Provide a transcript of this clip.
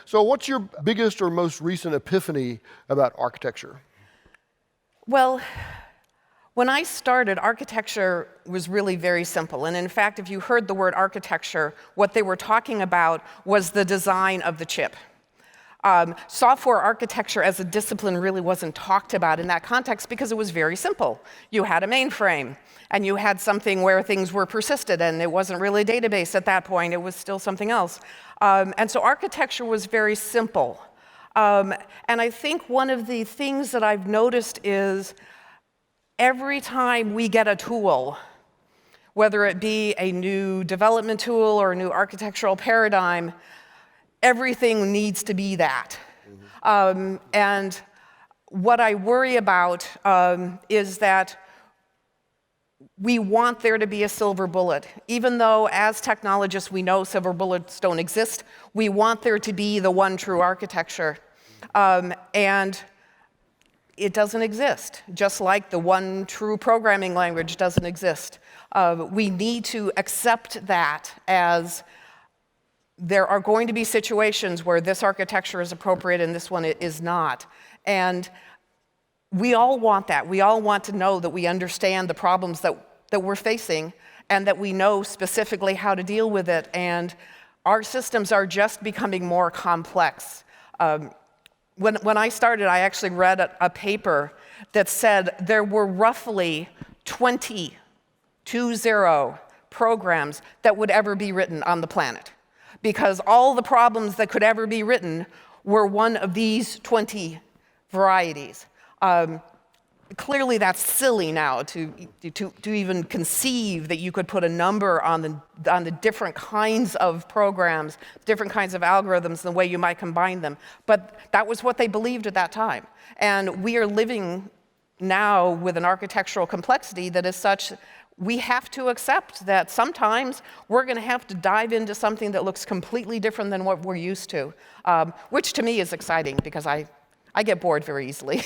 So what's your biggest or most recent epiphany about architecture? Well, when I started, architecture was really very simple. And in fact, if you heard the word architecture, what they were talking about was the design of the chip. Software architecture as a discipline really wasn't talked about in that context because it was very simple. You had a mainframe, and you had something where things were persisted, and it wasn't really a database at that point. It was still something else. And so architecture was very simple. And I think one of the things that I've noticed is every time we get a tool, whether it be a new development tool or a new architectural paradigm, everything needs to be that. And what I worry about is that we want there to be a silver bullet. Even though as technologists we know silver bullets don't exist, we want there to be the one true architecture. And it doesn't exist, just like the one true programming language doesn't exist. We need to accept that as there are going to be situations where this architecture is appropriate and this one is not. And we all want that. We all want to know that we understand the problems that we're facing and that we know specifically how to deal with it. And our systems are just becoming more complex. When I started, I actually read a paper that said there were roughly 20 programs that would ever be written on the planet, because all the problems that could ever be written were one of these 20 varieties. Clearly that's silly now to even conceive that you could put a number on the different kinds of programs, different kinds of algorithms, the way you might combine them. But that was what they believed at that time. And we are living now with an architectural complexity that is such we have to accept that sometimes we're going to have to dive into something that looks completely different than what we're used to, which to me is exciting because I get bored very easily.